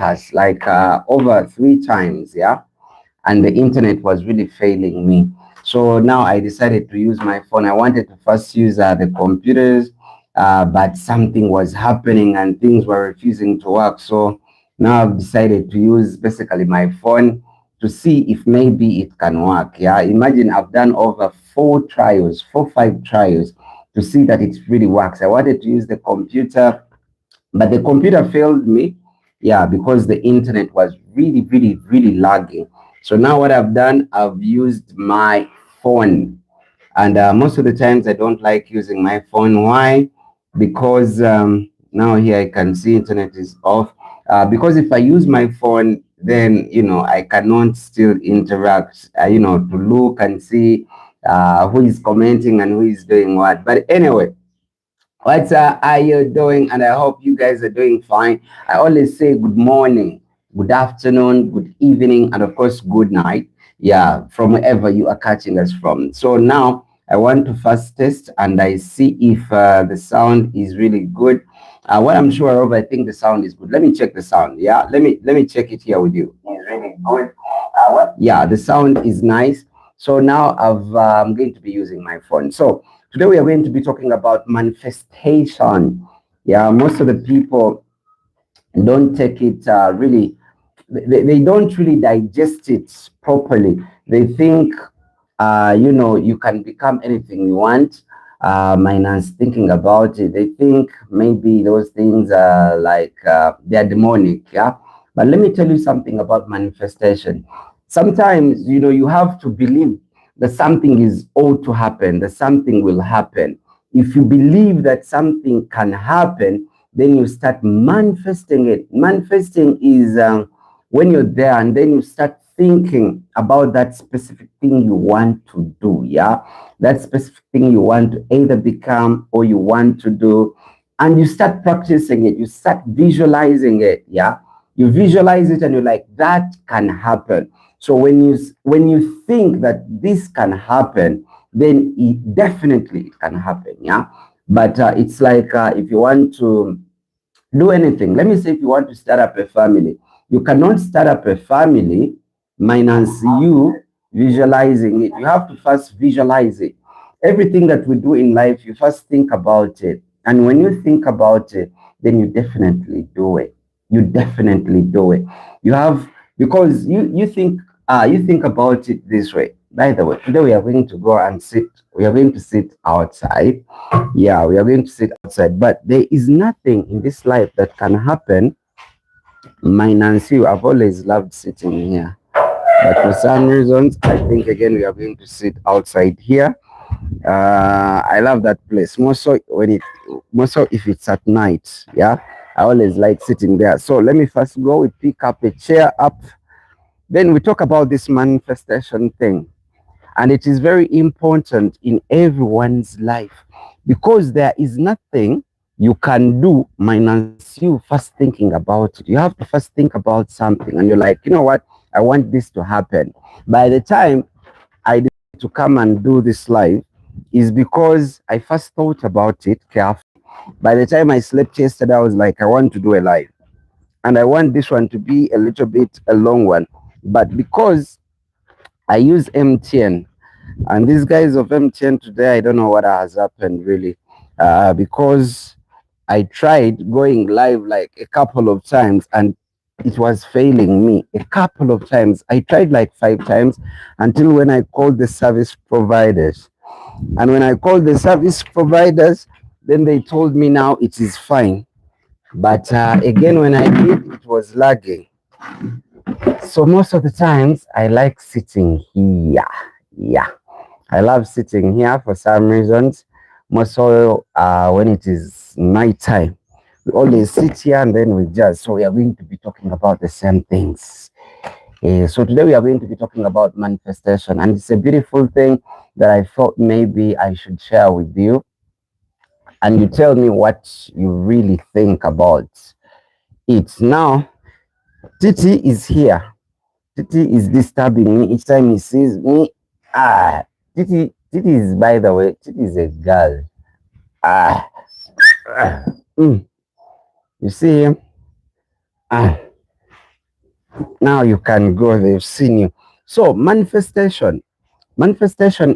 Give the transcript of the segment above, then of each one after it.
has like over 3 times, yeah, and the internet was really failing me. So now I decided to use my phone. I wanted to first use the computers, but something was happening and things were refusing to work. So now I've decided to use basically my phone to see if maybe it can work. Yeah, imagine I've done over 4 trials, 5 trials to see that it really works. I wanted to use the computer, but the computer failed me. Yeah, because the internet was really, really, really lagging. So now what I've done, I've used my phone. And most of the times I don't like using my phone. Why? Because now here I can see internet is off. Because if I use my phone, then I cannot still interact. To look and see who is commenting and who is doing what. But anyway, what are you doing? And I hope you guys are doing fine. I always say good morning, good afternoon, good evening, and of course, good night. Yeah, from wherever you are catching us from. So now I want to first test and I see if the sound is really good. What I'm sure of, I think the sound is good. Let me check the sound. Yeah, let me check it here with you. It's really good. Yeah, the sound is nice. So now I'm going to be using my phone. So today we are going to be talking about manifestation. Yeah, most of the people don't take it really, they don't really digest it properly. They think, you can become anything you want, minus thinking about it. They think maybe those things are like they're demonic. Yeah, but let me tell you something about manifestation. Sometimes, you have to believe that something is ought to happen, that something will happen. If you believe that something can happen, then you start manifesting it. Manifesting is when you're there and then you start thinking about that specific thing you want to do. Yeah, that specific thing you want to either become or you want to do, and you start practicing it, you start visualizing it. Yeah, you visualize it and you're like, that can happen. So when you think that this can happen, then it can happen. Yeah, but it's like if you want to do anything. Let me say, if you want to start up a family, you cannot start up a family minus you visualizing it. You have to first visualize it. Everything that we do in life, you first think about it. And when you think about it, then you definitely do it. You definitely do it. You have, because you think about it this way. By the way, today we are going to go and sit. We are going to sit outside. Yeah, we are going to sit outside, but there is nothing in this life that can happen minus you. I've always loved sitting here, but for some reasons I think again we are going to sit outside here. I love that place more so if it's at night. Yeah, I always like sitting there. So let me first go, we pick up a chair up, then we talk about this manifestation thing. And it is very important in everyone's life, because there is nothing you can do minus you first thinking about it. You have to first think about something and you're like, you know what, I want this to happen. By the time I decided to come and do this live is because I first thought about it carefully. By the time I slept yesterday, I was like, I want to do a live and I want this one to be a little bit a long one. But because I use MTN, and these guys of MTN today, I don't know what has happened really, because I tried going live like a couple of times and it was failing me a couple of times. I tried like 5 times until when I called the service providers. And when I called the service providers, then they told me now it is fine. But again, when I did, it was lagging. So most of the times, I like sitting here. Yeah. I love sitting here for some reasons. More so when it is night time. We always sit here and then we just. So we are going to be talking about the same things. So today we are going to be talking about manifestation, and it's a beautiful thing that I thought maybe I should share with you, and you tell me what you really think about it. Now, Titi is here. Titi is disturbing me each time he sees me. Titi is, by the way, Titi is a girl. Ah, ah, mm. You see him? Ah, Now you can go, they've seen you. So manifestation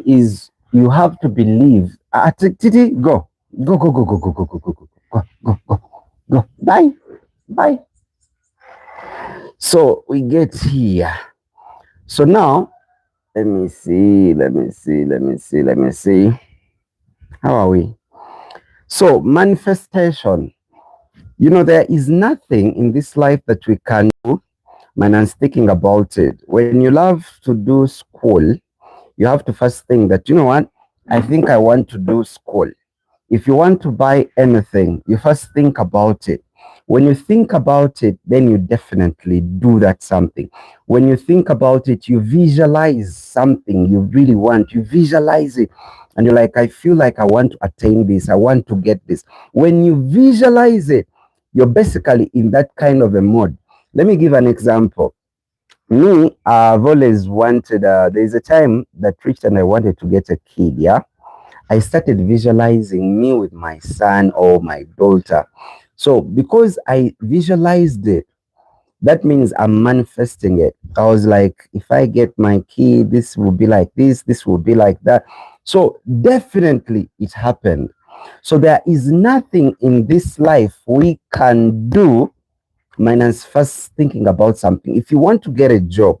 is you have to believe. Titi, go. Go, go, go, go, go, go, go, go, go, go, go, go, go. Bye. Bye. So we get here. So now, let me see, let me see, let me see, let me see. How are we? So manifestation. You know, there is nothing in this life that we can do, man, I'm thinking about it. When you love to do school, you have to first think that, you know what, I think I want to do school. If you want to buy anything, you first think about it. When you think about it, then you definitely do that something. When you think about it, you visualize something you really want. You visualize it and you're like, I feel like I want to attain this. I want to get this. When you visualize it, you're basically in that kind of a mode. Let me give an example. Me, I've always wanted, there's a time that reached and I wanted to get a kid, yeah? I started visualizing me with my son or my daughter. So because I visualized it, that means I'm manifesting it. I was like, if I get my kid, this will be like this will be like that. So definitely it happened. So there is nothing in this life we can do minus first thinking about something. If you want to get a job,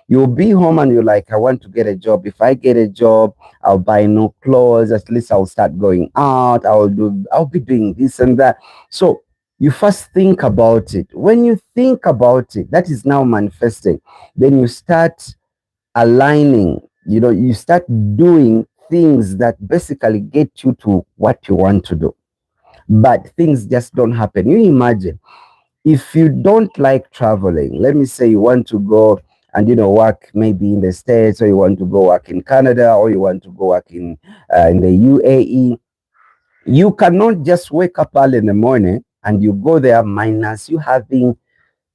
you'll be home and you're like, I want to get a job. If I get a job, I'll buy new clothes. At least I'll start going out. I'll be doing this and that. So you first think about it. When you think about it, that is now manifesting. Then you start aligning, you know, you start doing things that basically get you to what you want to do. But things just don't happen. You imagine if you don't like traveling, let me say you want to go and work maybe in the States, or you want to go work in Canada, or you want to go work in the UAE, you cannot just wake up early in the morning and you go there minus you having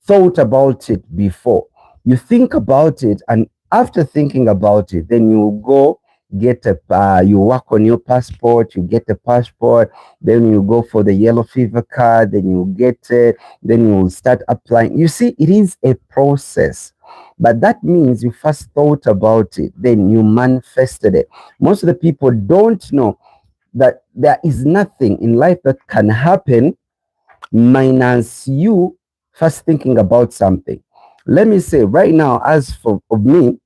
thought about it before. You think about it, and after thinking about it, then you go get you work on your passport, you get a passport, then you go for the yellow fever card, then you get it, then you start applying. You see, it is a process. But that means you first thought about it, then you manifested it. Most of the people don't know that there is nothing in life that can happen minus you first thinking about something. Let me say right now, as for of me,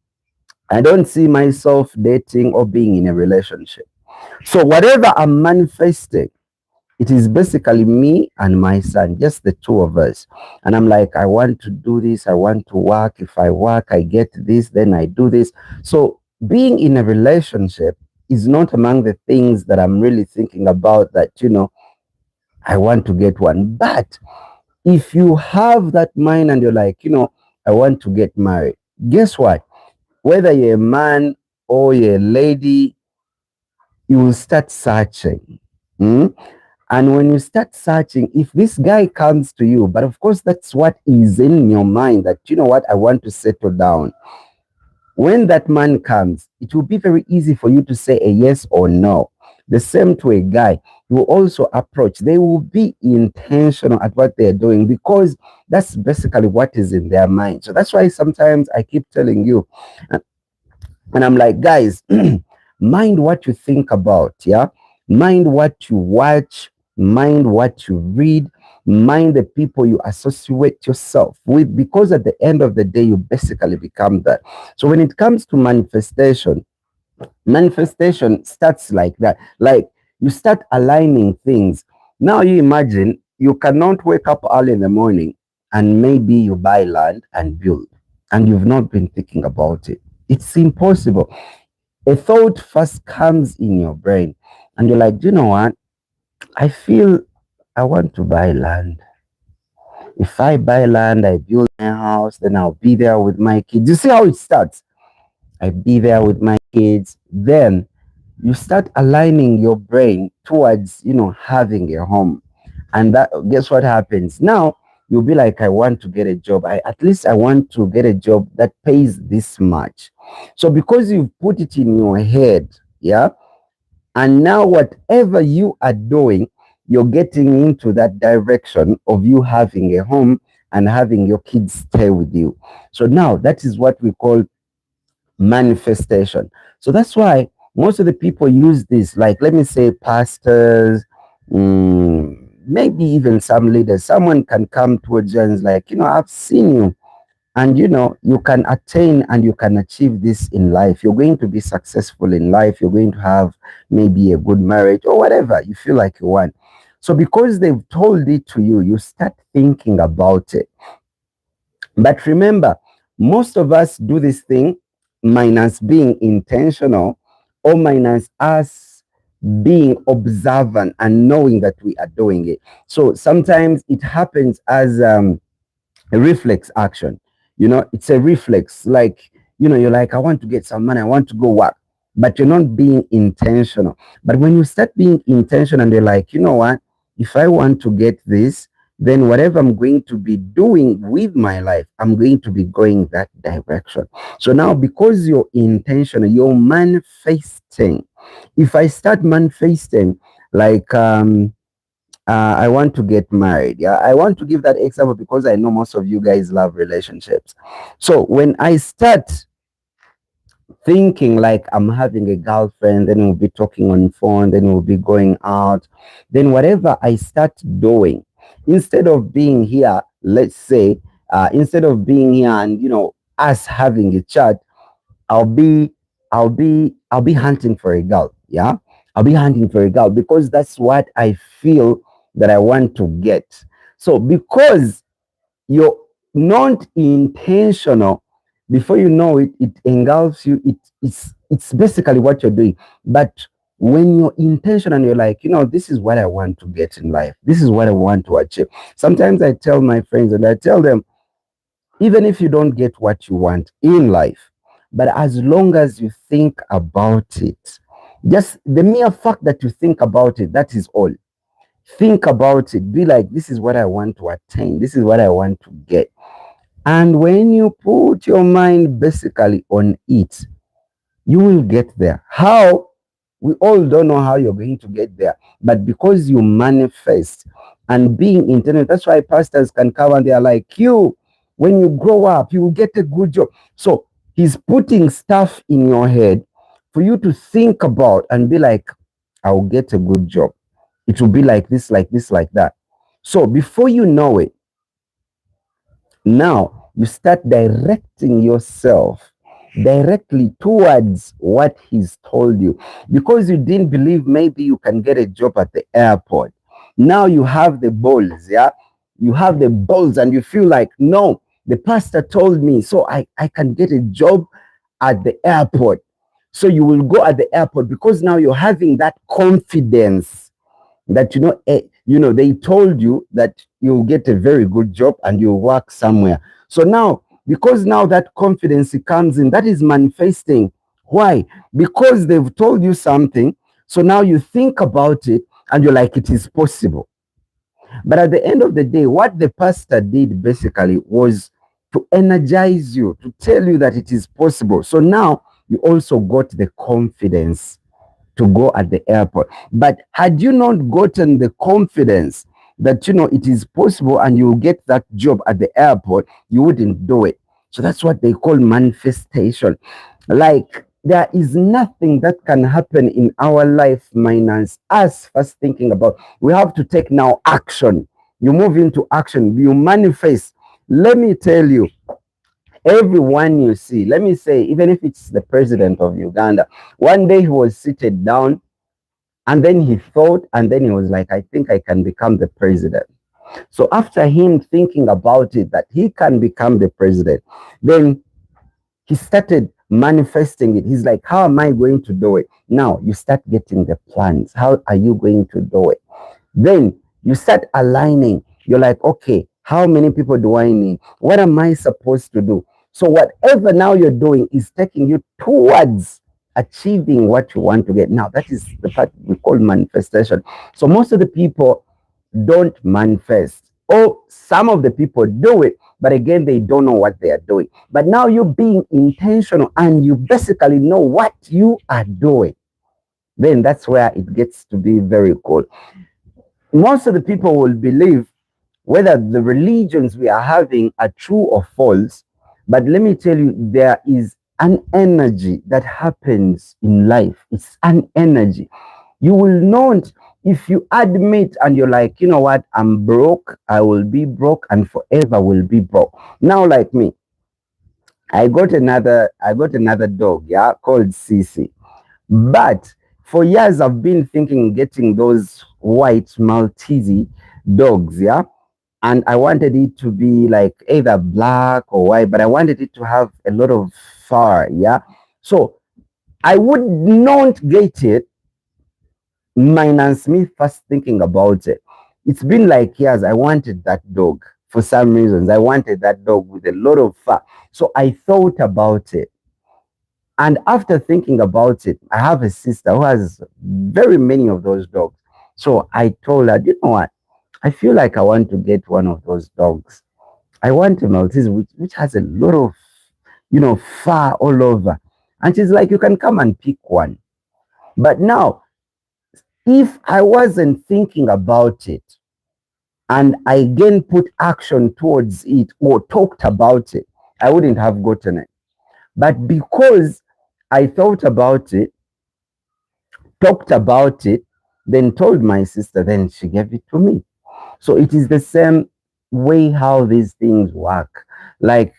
I don't see myself dating or being in a relationship. So whatever I'm manifesting, it is basically me and my son, just the two of us. And I'm like, I want to do this. I want to work. If I work, I get this, then I do this. So being in a relationship is not among the things that I'm really thinking about that, I want to get one. But if you have that mind and you're like, I want to get married, guess what? Whether you're a man or you're a lady, you will start searching. Mm? And when you start searching, if this guy comes to you, but of course, that's what is in your mind that, you know what, I want to settle down. When that man comes, it will be very easy for you to say a yes or no. The same to a guy. You will also approach. They will be intentional at what they're doing because that's basically what is in their mind. So that's why sometimes I keep telling you, and I'm like, guys, mind what you think about, yeah? Mind what you watch, mind what you read, mind the people you associate yourself with, because at the end of the day, you basically become that. So when it comes to manifestation starts like that. Like you start aligning things. Now you imagine you cannot wake up early in the morning and maybe you buy land and build, and you've not been thinking about it. It's impossible. A thought first comes in your brain, and you're like, you know what? I feel I want to buy land. If I buy land, I build my house, then I'll be there with my kids. You see how it starts? I be there with my kids. Then you start aligning your brain towards, having a home. And that, guess what happens? Now you'll be like, I want to get a job. At least I want to get a job that pays this much. So because you've put it in your head, yeah, and now whatever you are doing, you're getting into that direction of you having a home and having your kids stay with you. So now that is what we call manifestation. So that's why most of the people use this, like let me say pastors, maybe even some leaders. Someone can come towards you and is like, I've seen you, and you can attain and you can achieve this in life. You're going to be successful in life. You're going to have maybe a good marriage or whatever you feel like you want. So because they've told it to you, you start thinking about it. But remember, most of us do this thing minus being intentional, or minus us being observant and knowing that we are doing it. So sometimes it happens as a reflex action. It's a reflex. Like, you're like, I want to get some money, I want to go work, but you're not being intentional. But when you start being intentional and you're like, you know what, if I want to get this, then whatever I'm going to be doing with my life, I'm going to be going that direction. So now, because you're intentional, you're manifesting. If I start manifesting, like, I want to get married. Yeah, I want to give that example because I know most of you guys love relationships. So when I start thinking like I'm having a girlfriend, then we'll be talking on phone, then we'll be going out, then whatever I start doing, instead of being here, let's say, instead of being here and us having a chat, I'll be I'll be hunting for a girl. Yeah. I'll be hunting for a girl because that's what I feel that I want to get. So because you're not intentional, before you know it, it engulfs you. It's basically what you're doing. But when you're intentional and you're like, this is what I want to get in life. This is what I want to achieve. Sometimes I tell my friends and I tell them, even if you don't get what you want in life, but as long as you think about it, just the mere fact that you think about it, that is all. Think about it. Be like, this is what I want to attain. This is what I want to get. And when you put your mind basically on it, you will get there. How? We all don't know how you're going to get there. But because you manifest and being intentional, that's why pastors can come and they're like, when you grow up, you will get a good job. So he's putting stuff in your head for you to think about and be like, I'll get a good job. It will be like this, like this, like that. So before you know it, now you start directing yourself directly towards what he's told you, because you didn't believe maybe you can get a job at the airport. Now you have the balls. Yeah, you have the balls and you feel like, no, the pastor told me, so I can get a job at the airport. So you will go at the airport because now you're having that confidence that they told you that you'll get a very good job and you'll work somewhere. So now, because now that confidence comes in, that is manifesting. Why? Because they've told you something. So now you think about it and you're like, it is possible. But at the end of the day, what the pastor did basically was to energize you, to tell you that it is possible. So now you also got the confidence to go at the airport. But had you not gotten the confidence that it is possible and you will get that job at the airport, you wouldn't do it. So that's what they call manifestation. Like, there is nothing that can happen in our life minus us first thinking about. We have to take now action. You move into action, you manifest. Let me tell you, everyone you see, let me say, even if it's the president of Uganda, one day he was seated down and then he thought, and then he was like, I think I can become the president. So after him thinking about it, that he can become the president, then he started manifesting it. He's like, how am I going to do it? Now you start getting the plans. How are you going to do it? Then you start aligning. You're like, okay, how many people do I need? What am I supposed to do? So whatever now you're doing is taking you towards achieving what you want to get. Now that is the part we call manifestation. So most of the people don't manifest, or some of the people do it, but again, they don't know what they are doing. But now you being intentional and you basically know what you are doing, then that's where it gets to be very cool. Most of the people will believe whether the religions we are having are true or false, but let me tell you, there is an energy that happens in life. It's an energy. You will not, if you admit and you're like, you know what, I'm broke, I will be broke and forever will be broke. Now, like me, I got another dog, yeah, called Sisi. But for years I've been thinking getting those white Maltese dogs, yeah. And I wanted it to be like either black or white, but I wanted it to have a lot of fur, yeah. So I would not get it minus me first thinking about it. It's been like years. I wanted that dog for some reasons. I wanted that dog with a lot of fur. So I thought about it. And after thinking about it, I have a sister who has very many of those dogs. So I told her, you know what? I feel like I want to get one of those dogs. I want a Maltese which has a lot of, fur all over. And she's like, you can come and pick one. But now, if I wasn't thinking about it and I again put action towards it or talked about it, I wouldn't have gotten it. But because I thought about it, talked about it, then told my sister, then she gave it to me. So it is the same way how these things work. Like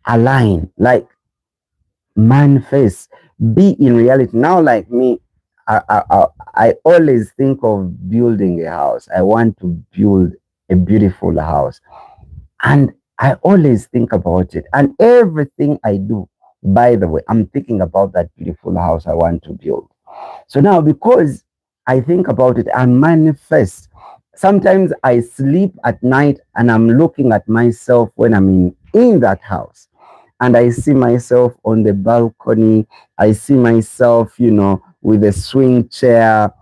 align, like manifest, be in reality. Now, like me, I always think of building a house. I want to build a beautiful house. And I always think about it. And everything I do, by the way, I'm thinking about that beautiful house I want to build. So now, because I think about it, I manifest. Sometimes I sleep at night and I'm looking at myself when I'm in that house. And I see myself on the balcony. I see myself, with a swing chair.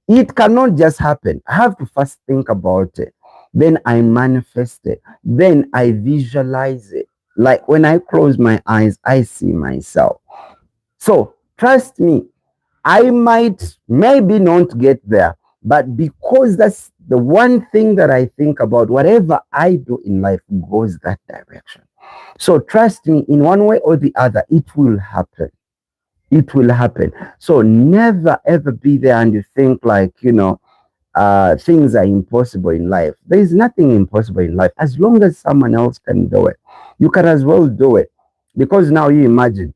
It cannot just happen. I have to first think about it. Then I manifest it. Then I visualize it. Like when I close my eyes, I see myself. So trust me, I might maybe not get there, but because that's the one thing that I think about, whatever I do in life goes that direction. So trust me, in one way or the other, it will happen. It will happen. So never ever be there and you think like, things are impossible in life. There is nothing impossible in life. As long as someone else can do it, you can as well do it. Because now you imagine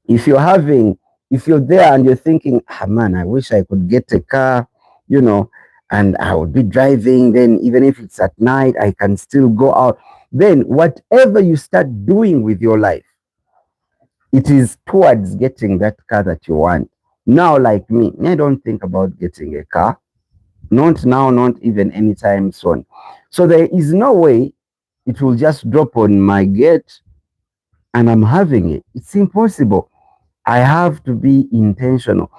if you're having, if you're there and you're thinking, ah, man, I wish I could get a car, you know, and I would be driving. Then even if it's at night, I can still go out. Then whatever you start doing with your life, it is towards getting that car that you want. Now, like me, I don't think about getting a car. Not now, not even anytime soon. So there is no way it will just drop on my gate and I'm having it. It's impossible. I have to be intentional.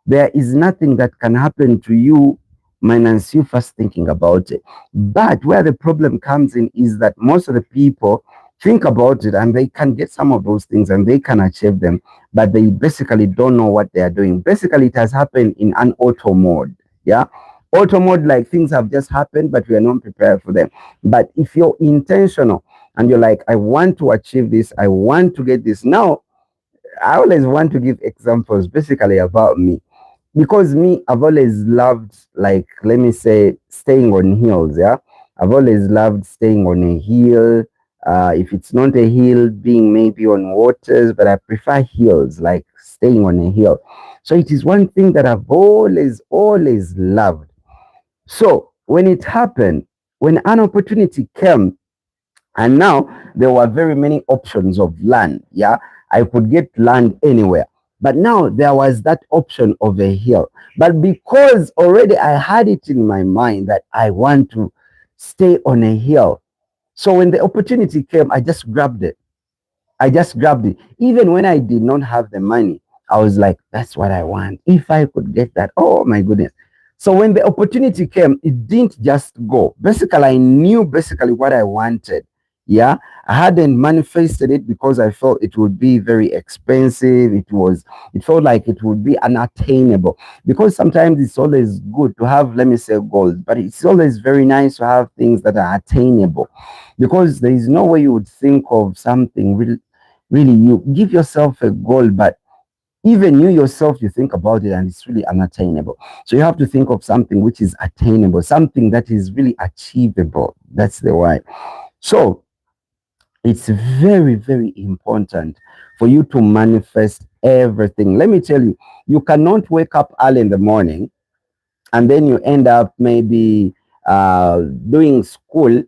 There is nothing that can happen to you minus you first thinking about it. But where the problem comes in is that most of the people think about it and they can get some of those things and they can achieve them, but they basically don't know what they are doing. Basically, it has happened in an auto mode. Yeah. Auto mode, like things have just happened, but we are not prepared for them. But if you're intentional and you're like, I want to achieve this, I want to get this. Now, I always want to give examples basically about me because me, I've always loved, like, let me say, staying on hills. Yeah, I've always loved staying on a hill. If it's not a hill, being maybe on waters, but I prefer hills, like staying on a hill. So it is one thing that I've always loved. So when it happened, when an opportunity came, and now there were very many options of land. Yeah, I could get land anywhere. But now there was that option of a hill. But because already I had it in my mind that I want to stay on a hill. So when the opportunity came, I just grabbed it. I just grabbed it. Even when I did not have the money, I was like, that's what I want. If I could get that, oh my goodness. So when the opportunity came, it didn't just go. Basically, I knew basically what I wanted. Yeah, I hadn't manifested it because I felt it would be very expensive. It felt like it would be unattainable. Because sometimes it's always good to have, let me say, goals, but it's always very nice to have things that are attainable. Because there is no way you would think of something really, you give yourself a goal, but even you yourself, you think about it and it's really unattainable. So you have to think of something which is attainable, something that is really achievable. That's the why. So it's very, very important for you to manifest everything. Let me tell you, you cannot wake up early in the morning and then you end up maybe doing school,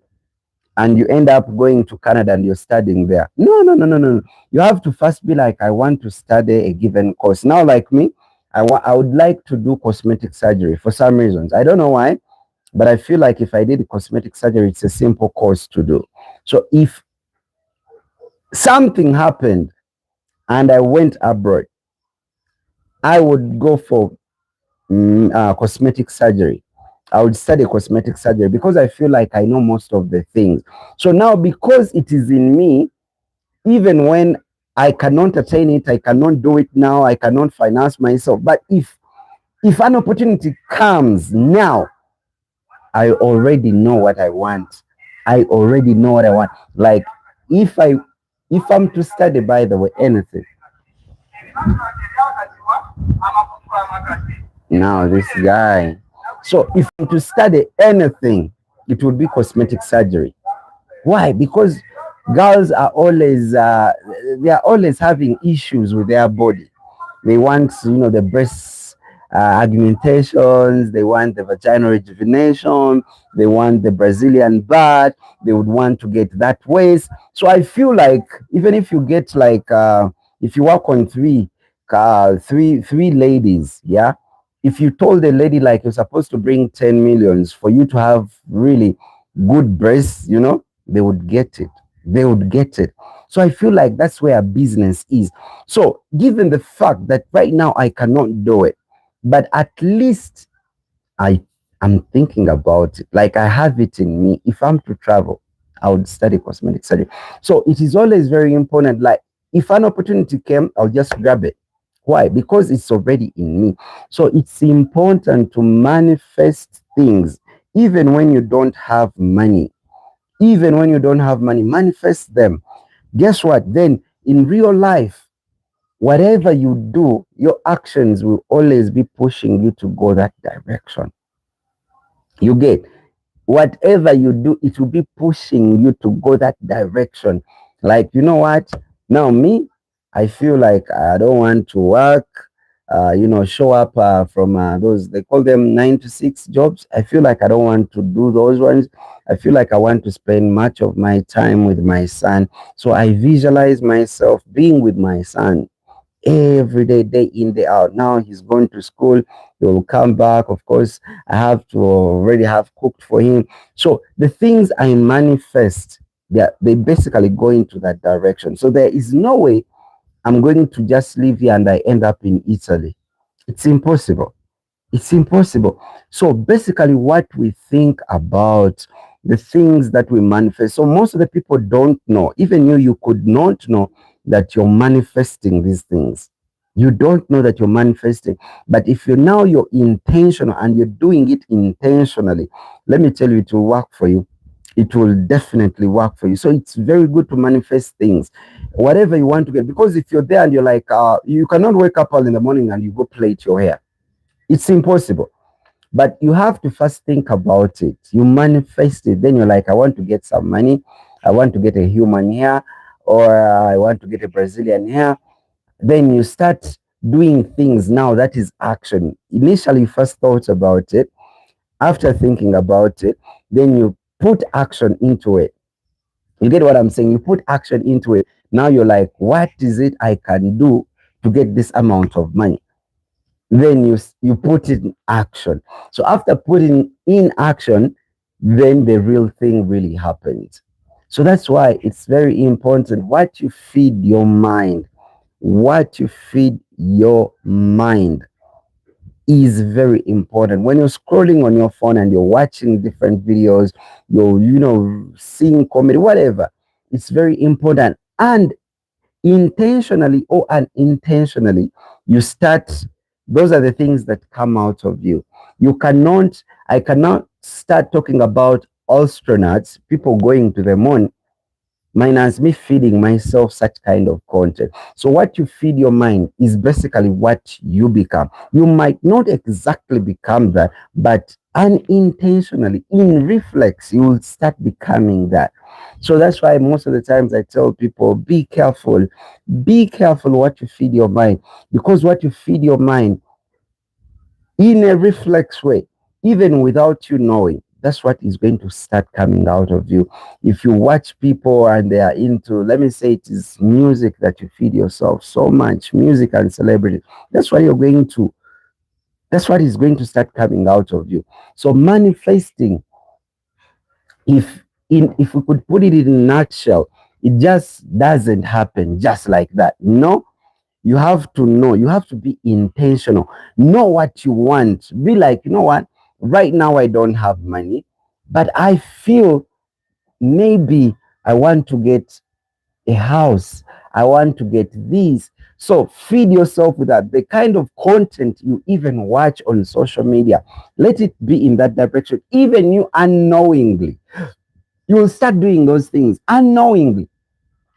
and you end up going to Canada and you're studying there. No, no, no, no, no. You have to first be like, I want to study a given course. Now, like me, I would like to do cosmetic surgery for some reasons. I don't know why, but I feel like if I did cosmetic surgery, it's a simple course to do. So if something happened and I went abroad, I would go for cosmetic surgery. I would study cosmetic surgery because I feel like I know most of the things. So now, because it is in me, even when I cannot attain it, I cannot do it now, I cannot finance myself. But if an opportunity comes now, I already know what I want. I already know what I want. Like if I if I'm to study, by the way, anything. Now this guy. So if I'm to study anything, it would be cosmetic surgery. Why? Because girls are always they are always having issues with their body. They want, the breast augmentations, they want the vaginal rejuvenation, they want the Brazilian butt, they would want to get that waist. So I feel like even if you get like if you work on three ladies, yeah. If you told a lady like you're supposed to bring 10 millions for you to have really good breasts, they would get it. They would get it. So I feel like that's where business is. So given the fact that right now I cannot do it, but at least I am thinking about it. Like I have it in me. If I'm to travel, I would study cosmetic surgery. So it is always very important. Like if an opportunity came, I'll just grab it. Why? Because it's already in me. So it's important to manifest things even when you don't have money. Even when you don't have money, manifest them. Guess what? Then in real life, whatever you do, your actions will always be pushing you to go that direction. You get whatever you do, it will be pushing you to go that direction. Like, you know what? Now, me, I feel like I don't want to work, show up from those, they call them 9 to 6 jobs. I feel like I don't want to do those ones. I feel like I want to spend much of my time with my son. So I visualize myself being with my son every day, day in, day out. Now he's going to school, he will come back. Of course, I have to already have cooked for him. So the things I manifest, they basically go into that direction. So there is no way I'm going to just live here and I end up in Italy. It's impossible. It's impossible. So basically, what we think about the things that we manifest. So most of the people don't know. Even you could not know that you're manifesting these things. You don't know that you're manifesting. But if you're intentional and you're doing it intentionally, let me tell you, it will work for you. It will definitely work for you. So it's very good to manifest things, whatever you want to get. Because if you're there and you're like, you cannot wake up early in the morning and you go plait your hair. It's impossible. But you have to first think about it. You manifest it. Then you're like, I want to get some money. I want to get a human hair, or I want to get a Brazilian hair. Then you start doing things now. That is action. Initially, you first thought about it. After thinking about it, then you put action into it. You get what I'm saying? You put action into it. Now you're like, what is it I can do to get this amount of money? Then you put it in action. So after putting in action, then the real thing really happens. So that's why it's very important what you feed your mind. What you feed your mind is very important. When you're scrolling on your phone and you're watching different videos, you're seeing comedy, whatever, It's very important. And intentionally or unintentionally, you start, those are the things that come out of you. I cannot start talking about astronauts, people going to the moon, minus me feeding myself such kind of content. So what you feed your mind is basically what you become. You might not exactly become that, but unintentionally, in reflex, you will start becoming that. So that's why most of the times I tell people, be careful what you feed your mind, because what you feed your mind in a reflex way, even without you knowing, that's what is going to start coming out of you. If you watch people and they are into, let me say, it is music that you feed yourself so much, music and celebrity, that's what you're going to, that's what is going to start coming out of you. So manifesting, if we could put it in a nutshell, it just doesn't happen just like that. No, you have to know, you have to be intentional. Know what you want. Be like, you know what? Right now, I don't have money, but I feel maybe I want to get a house. I want to get these. So feed yourself with that. The kind of content you even watch on social media, let it be in that direction. Even you unknowingly, you will start doing those things unknowingly.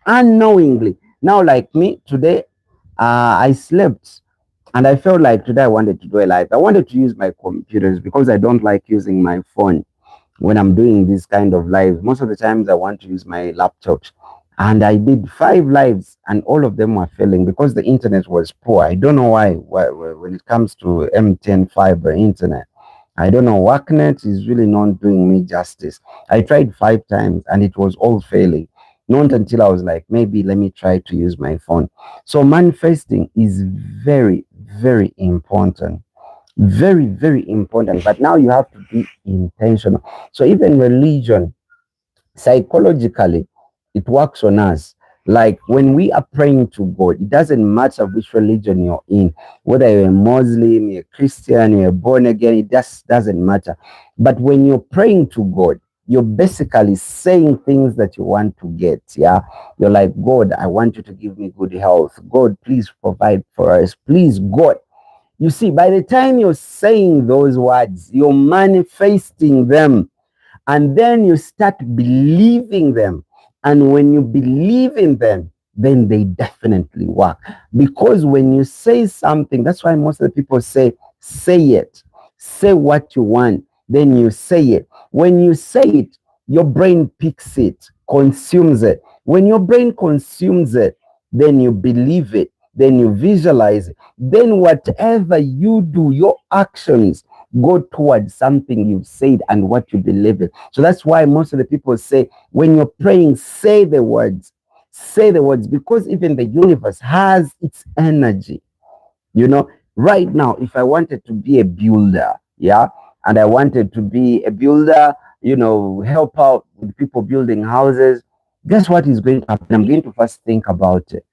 Unknowingly. Now, like me today, I slept and I felt like today I wanted to do a live. I wanted to use my computers because I don't like using my phone when I'm doing this kind of lives. Most of the times I want to use my laptop. And I did 5 lives and all of them were failing because the internet was poor. I don't know why when it comes to M10 fiber internet. I don't know. WACnet is really not doing me justice. I tried 5 times and it was all failing. Not until I was like, maybe let me try to use my phone. So manifesting is very, very important. Very, very important. But now you have to be intentional. So even religion, psychologically, it works on us. Like when we are praying to God, it doesn't matter which religion you're in, whether you're a Muslim, you're a Christian, you're born again, it just doesn't matter. But when you're praying to God, you're basically saying things that you want to get. Yeah. You're like, God, I want you to give me good health. God, please provide for us. Please, God. You see, by the time you're saying those words, you're manifesting them, and then you start believing them. And when you believe in them, then they definitely work. Because when you say something, that's why most of the people say it. Say what you want, then you say it. When you say it, your brain picks it, consumes it. When your brain consumes it, then you believe it, then you visualize it. Then whatever you do, your actions go towards something you've said and what you believe in. So that's why most of the people say, when you're praying, say the words. Say the words, because even the universe has its energy. You know, right now, if I wanted to be a builder, yeah, and I wanted to be a builder, help out with people building houses, guess what is going to happen? I'm going to first think about it.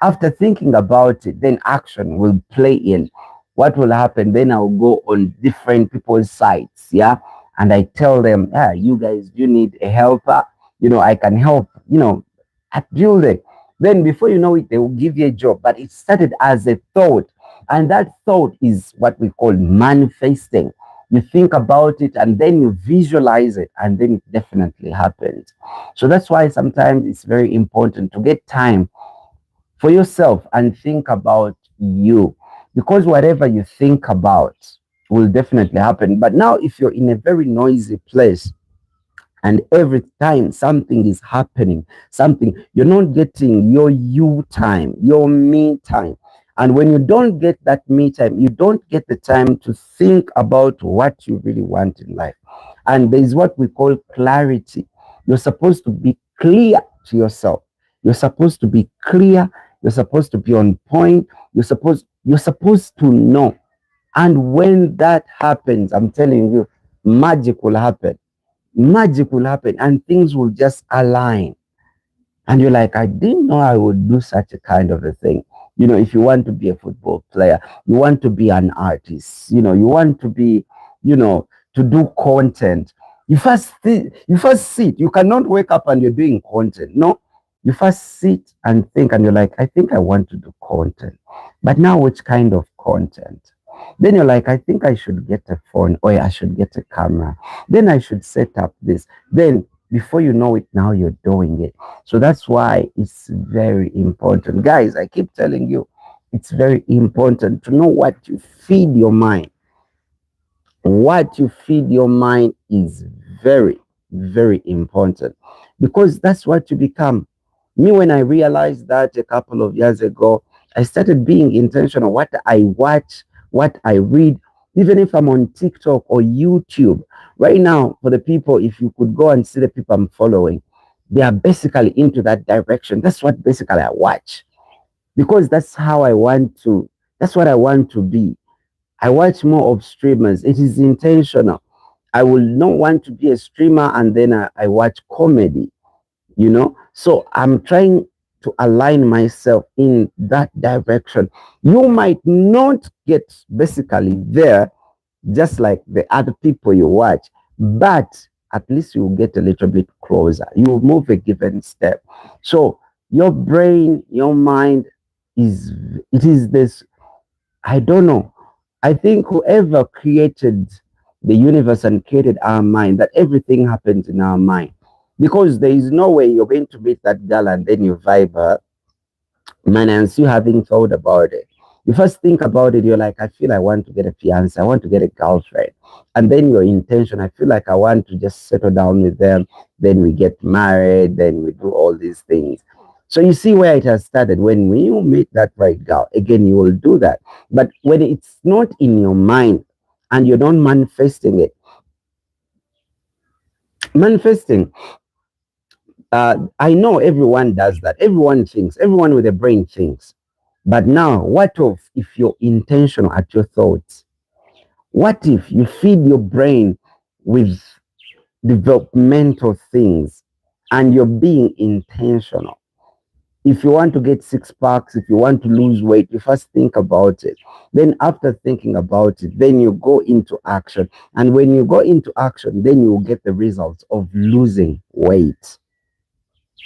After thinking about it, then action will play in. What will happen? Then I'll go on different people's sites, yeah, and I tell them, yeah, you guys, you need a helper. I can help, at building. Then before you know it, they will give you a job. But it started as a thought, and that thought is what we call manifesting. You think about it and then you visualize it, and then it definitely happens. So that's why sometimes it's very important to get time for yourself and think about you, because whatever you think about will definitely happen. But now, if you're in a very noisy place and every time something is happening, something, you're not getting your you time, your me time. And when you don't get that me time, you don't get the time to think about what you really want in life. And there's what we call clarity. You're supposed to be clear to yourself. You're supposed to be clear. You're supposed to be on point. You're supposed to know. And when that happens, I'm telling you, magic will happen. Magic will happen and things will just align. And you're like, I didn't know I would do such a kind of a thing. If you want to be a football player, you want to be an artist, you want to be, to do content. You first sit. You cannot wake up and you're doing content. No, you first sit and think, and you're like, I think I want to do content, but now which kind of content? Then you're like, I think I should get a phone, or I should get a camera. Then I should set up this. Then before you know it, now you're doing it. So that's why it's very important, guys. I keep telling you, it's very important to know what you feed your mind. What you feed your mind is very, very important, because that's what you become. Me, when I realized that a couple of years ago, I started being intentional. What I watch, what I read, even if I'm on TikTok or YouTube. Right now, for the people, if you could go and see the people I'm following, they are basically into that direction. That's what basically I watch, because that's how I want to, that's what I want to be. I watch more of streamers. It is intentional. I will not want to be a streamer and then I watch comedy, you know. So I'm trying to align myself in that direction. You might not get basically there just like the other people you watch, but at least you will get a little bit closer. You will move a given step. So your brain, your mind is, it is this, I don't know. I think whoever created the universe and created our mind, that everything happens in our mind. Because there is no way you're going to meet that girl and then you vibe her, man, and you having thought about it. You first think about it, you're like, I feel I want to get a fiance, I want to get a girlfriend. And then your intention, I feel like I want to just settle down with them. Then we get married, then we do all these things. So you see where it has started. When you meet that right girl, again, you will do that. But when it's not in your mind and you're not manifesting it, manifesting, I know everyone does that. Everyone thinks, everyone with a brain thinks. But now, what if you're intentional at your thoughts? What if you feed your brain with developmental things and you're being intentional? If you want to get six packs, if you want to lose weight, you first think about it. Then after thinking about it, then you go into action. And when you go into action, then you will get the results of losing weight.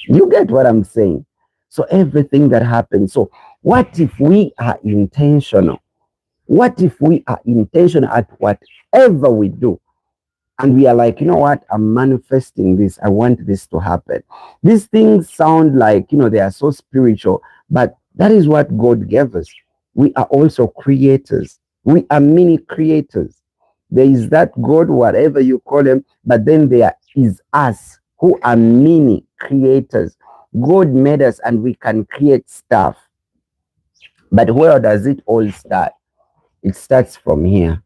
You get what I'm saying? So everything that happens. So what if we are intentional? What if we are intentional at whatever we do? And we are like, you know what? I'm manifesting this. I want this to happen. These things sound like, they are so spiritual, but that is what God gave us. We are also creators. We are mini creators. There is that God, whatever you call him, but then there is us who are mini creators. God made us and we can create stuff. But where does it all start? It starts from here.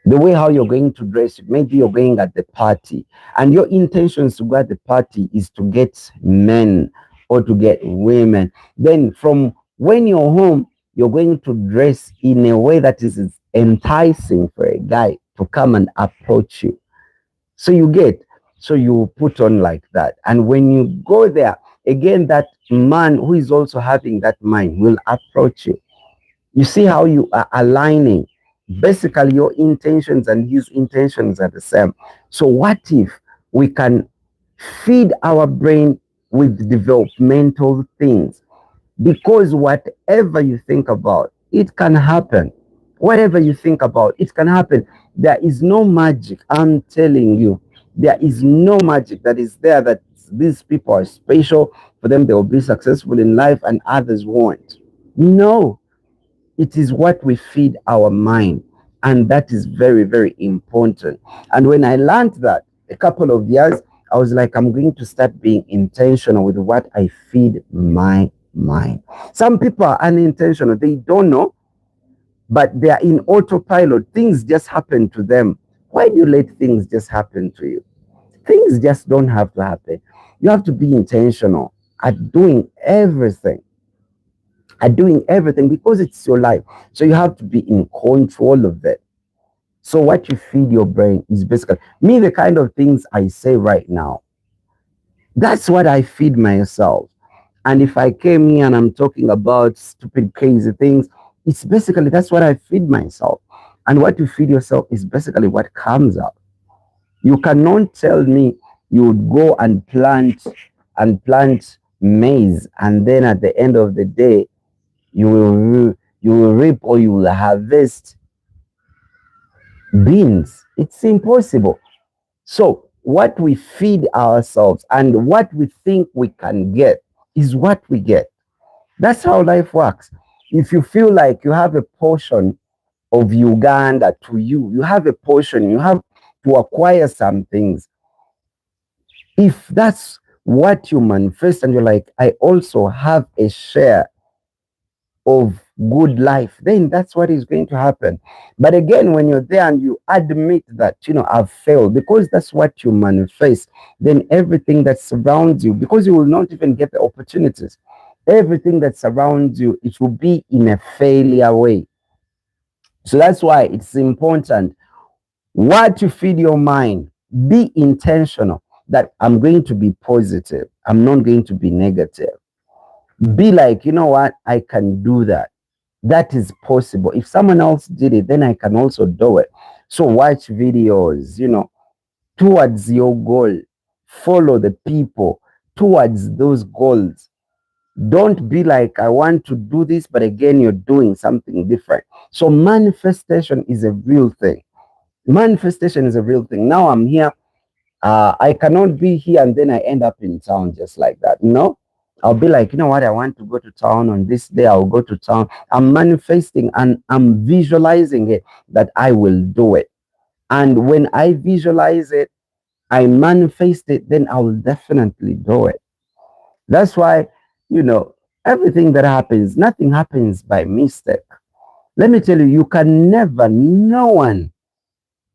The way how you're going to dress, maybe you're going at the party and your intentions to go at the party is to get men or to get women. Then from when you're home, you're going to dress in a way that is enticing for a guy to come and approach you. So so you put on like that. And when you go there, again, that man who is also having that mind will approach you. You see how you are aligning. Basically, your intentions and his intentions are the same. So what if we can feed our brain with developmental things? Because whatever you think about, it can happen. Whatever you think about, it can happen. There is no magic. I'm telling you, there is no magic that is there that these people are special. For them, they will be successful in life and others won't. No, it is what we feed our mind. And that is very, very important. And when I learned that a couple of years, I was like, I'm going to start being intentional with what I feed my mind. Some people are unintentional. They don't know, but they are in autopilot. Things just happen to them. Why do you let things just happen to you? Things just don't have to happen. You have to be intentional at doing everything. Because it's your life. So you have to be in control of it. So what you feed your brain is basically me, the kind of things I say right now. That's what I feed myself. And if I came here and I'm talking about stupid, crazy things, it's basically that's what I feed myself. And what you feed yourself is basically what comes out. You cannot tell me you would go and plant maize, and then at the end of the day you will reap or you will harvest beans. It's impossible. So what we feed ourselves and what we think we can get is what we get. That's how life works. If you feel like you have a portion of Uganda to you, you have a portion, you have to acquire some things. If that's what you manifest and you're like, I also have a share of good life, then that's what is going to happen. But again, when you're there and you admit that, I've failed, because that's what you manifest, then everything that surrounds you, because you will not even get the opportunities, everything that surrounds you, it will be in a failure way. So that's why it's important what you feed your mind. Be intentional that I'm going to be positive, I'm not going to be negative. Be like, you know what, I can do that. That is possible. If someone else did it, then I can also do it. So watch videos, towards your goal. Follow the people towards those goals. Don't be like, I want to do this, but again, you're doing something different. So manifestation is a real thing. Manifestation is a real thing. Now I'm here. I cannot be here and then I end up in town just like that. No, I'll be like, you know what, I want to go to town on this day. I'll go to town. I'm manifesting and I'm visualizing it that I will do it. And when I visualize it, I manifest it, then I will definitely do it. That's why, you know, everything that happens, nothing happens by mistake. Let me tell you, you can never, no one,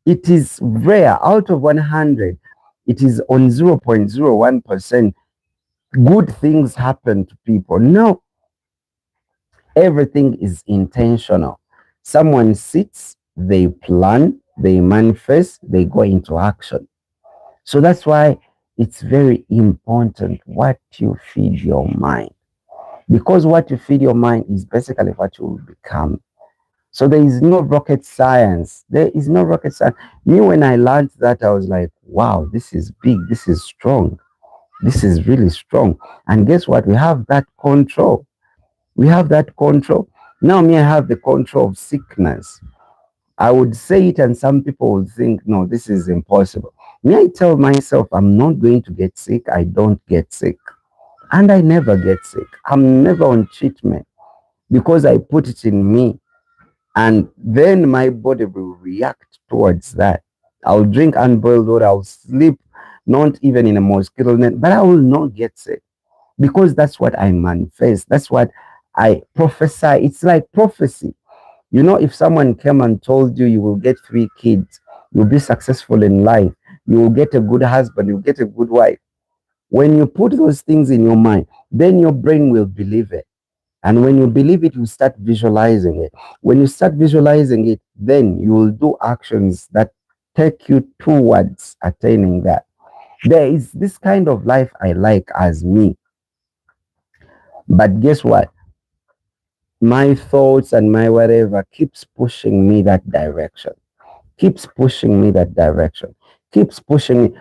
it is rare out of 100, it is on 0.01% good things happen to people. No, everything is intentional. Someone sits, they plan, they manifest, they go into action. So that's why it's very important what you feed your mind. Because what you feed your mind is basically what you will become. So there is no rocket science. There is no rocket science. Me, when I learned that, I was like, wow, this is big. This is strong. This is really strong. And guess what? We have that control. We have that control. Now, me, I have the control of sickness. I would say it, and some people would think, no, this is impossible. Me, I tell myself, I'm not going to get sick. I don't get sick. And I never get sick. I'm never on treatment because I put it in me. And then my body will react towards that. I'll drink unboiled water. I'll sleep, not even in a mosquito net, but I will not get sick because that's what I manifest. That's what I prophesy. It's like prophecy. You know, if someone came and told you you will get 3 kids, you'll be successful in life, you will get a good husband, you'll get a good wife. When you put those things in your mind, then your brain will believe it. And when you believe it, you start visualizing it. When you start visualizing it, then you will do actions that take you towards attaining that. There is this kind of life I like as me. But guess what? My thoughts and my whatever keeps pushing me that direction, keeps pushing me that direction, keeps pushing me.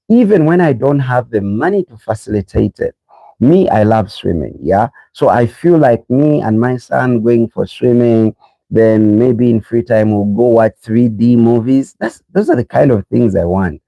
Even when I don't have the money to facilitate it. Me, I love swimming, yeah? So I feel like me and my son going for swimming, then maybe in free time we'll go watch 3D movies. Those are the kind of things I want.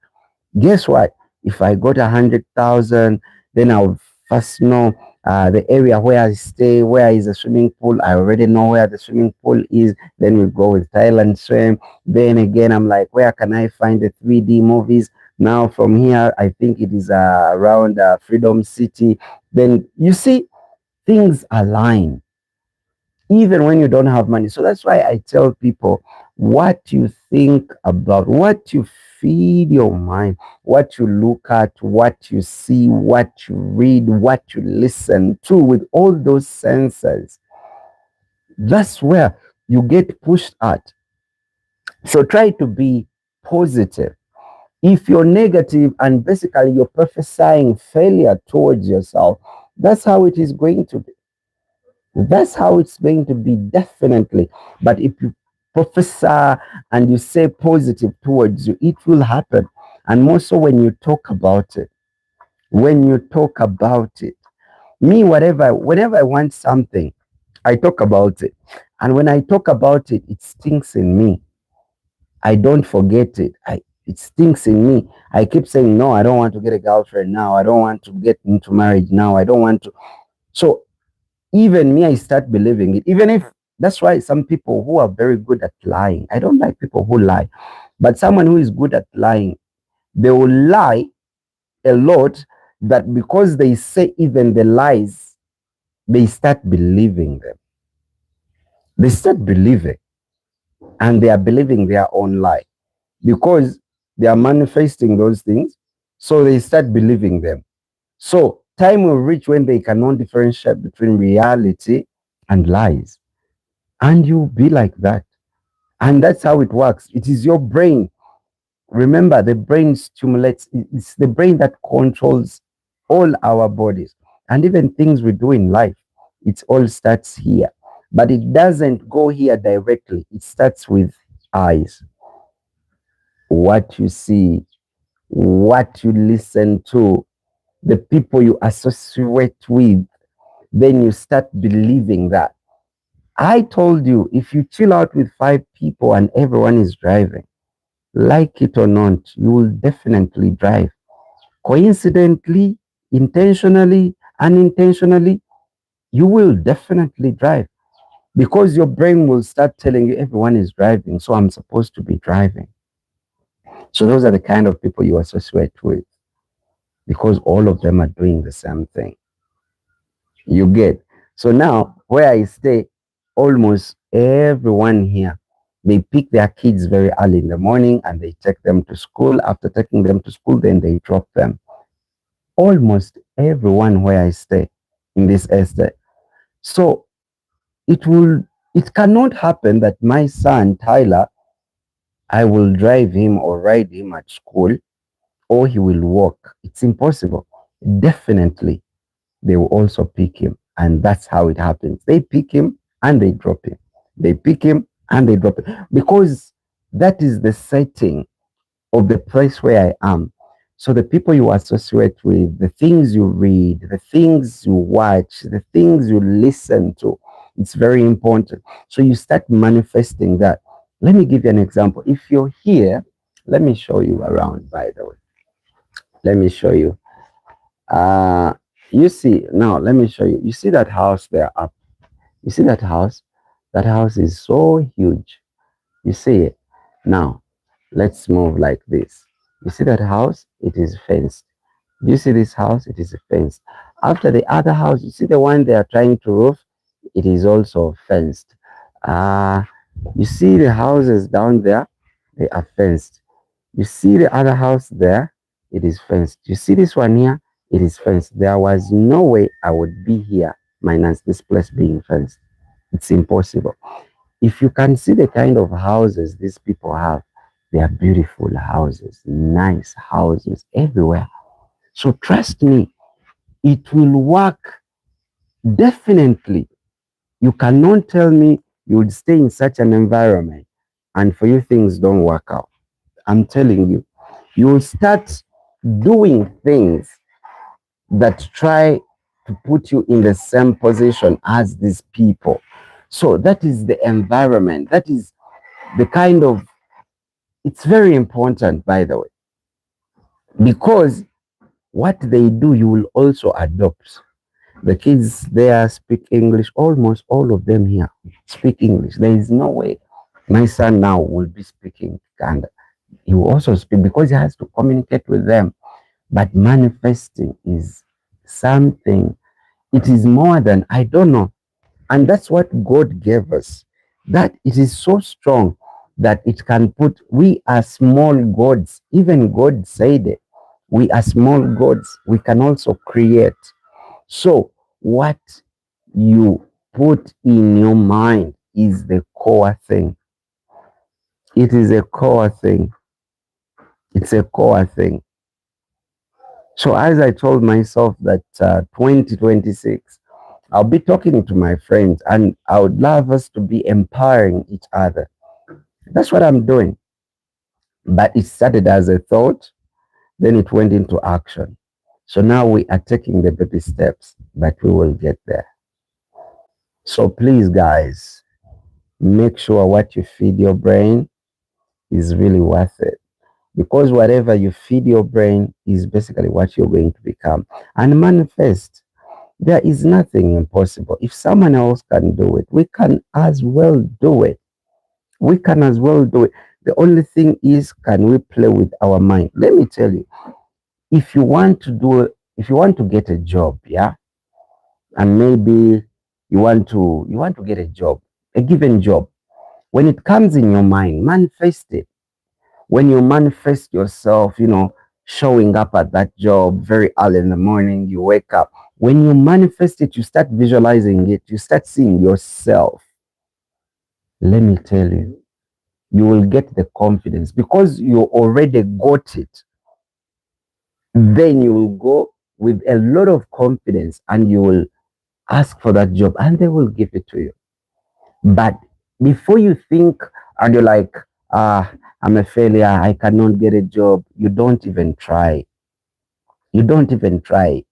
Guess what? If I got 100,000, then I'll first know the area where I stay, where is the swimming pool. I already know where the swimming pool is. Then we go with Thailand swim. Then again, I'm like, where can I find the 3D movies? Now from here, I think it is around Freedom City. Then you see, things align even when you don't have money. So that's why I tell people what you think about, what you feed your mind, what you look at, what you see, what you read, what you listen to with all those senses. That's where you get pushed at. So try to be positive. If you're negative and basically you're prophesying failure towards yourself, that's how it is going to be. That's how it's going to be, definitely. But if you prophesy and you say positive towards you, it will happen. And more so when you talk about it. When you talk about it. Me, whenever I want something, I talk about it. And when I talk about it, it stinks in me. I don't forget it. It stinks in me. I keep saying, no, I don't want to get a girlfriend now. I don't want to get into marriage now. I don't want to. So even me, I start believing it. Even if that's why some people who are very good at lying, I don't like people who lie, but someone who is good at lying, they will lie a lot that because they say even the lies, they start believing them. They start believing and they are believing their own lie because they are manifesting those things. So they start believing them. So time will reach when they cannot differentiate between reality and lies. And you'll be like that. And that's how it works. It is your brain. Remember, the brain stimulates, it's the brain that controls all our bodies and even things we do in life. It all starts here, but it doesn't go here directly. It starts with eyes, what you see, what you listen to, the people you associate with. Then you start believing that. I told you, if you chill out with 5 people and everyone is driving, like it or not, you will definitely drive. Coincidentally, intentionally, unintentionally, you will definitely drive because your brain will start telling you everyone is driving, so I'm supposed to be driving. So those are the kind of people you associate with because all of them are doing the same thing. You get. So now where I stay, almost everyone here, they pick their kids very early in the morning and they take them to school. After taking them to school, then they drop them. Almost everyone where I stay in this estate. So it will, it cannot happen that my son Tyler, I will drive him or ride him at school, or he will walk. It's impossible. Definitely, they will also pick him, and that's how it happens. They pick him and they drop him. They pick him and they drop him because that is the setting of the place where I am. So the people you associate with, the things you read, the things you watch, the things you listen to, it's very important. So you start manifesting that. Let me give you an example. If you're here, let me show you around, by the way. Let me show you. Uh, you see, now let me show you. You see that house there up? You see that house? That house is so huge. You see it? Now, let's move like this. You see that house? It is fenced. Do you see this house? It is fenced. After the other house, you see the one they are trying to roof? It is also fenced. Uh, you see the houses down there? They are fenced. You see the other house there? It is fenced. You see this one here? It is fenced. There was no way I would be here minus this place being fenced. It's impossible. If you can see the kind of houses these people have, they are beautiful houses, nice houses everywhere. So trust me, it will work definitely. You cannot tell me you would stay in such an environment and for you things don't work out. I'm telling you, you will start doing things that try to put you in the same position as these people. So that is the environment. That is the kind of, it's very important, by the way, because what they do, you will also adopt. The kids there speak English. Almost all of them here speak English. There is no way my son now will be speaking and he will also speak because he has to communicate with them. But manifesting is something, it is more than, I don't know. And that's what God gave us. That it is so strong that it can put, we are small gods. Even God said it. We are small gods. We can also create. So what you put in your mind is the core thing. It is a core thing. It's a core thing. So as I told myself that 2026, I'll be talking to my friends and I would love us to be empowering each other. That's what I'm doing. But it started as a thought. Then it went into action. So now we are taking the baby steps, but we will get there. So please, guys, make sure what you feed your brain is really worth it. Because whatever you feed your brain is basically what you're going to become and manifest. There is nothing impossible. If someone else can do it, we can as well do it. We can as well do it. The only thing is, can we play with our mind? Let me tell you, if you want to do, if you want to get a job, yeah, and maybe you want to get a job, a given job. When it comes in your mind, manifest it. When you manifest yourself, showing up at that job very early in the morning, you wake up. When you manifest it, you start visualizing it, you start seeing yourself. Let me tell you, you will get the confidence because you already got it. Then you will go with a lot of confidence and you will ask for that job and they will give it to you. But before you think and you're like, I'm a failure, I cannot get a job, you don't even try. You don't even try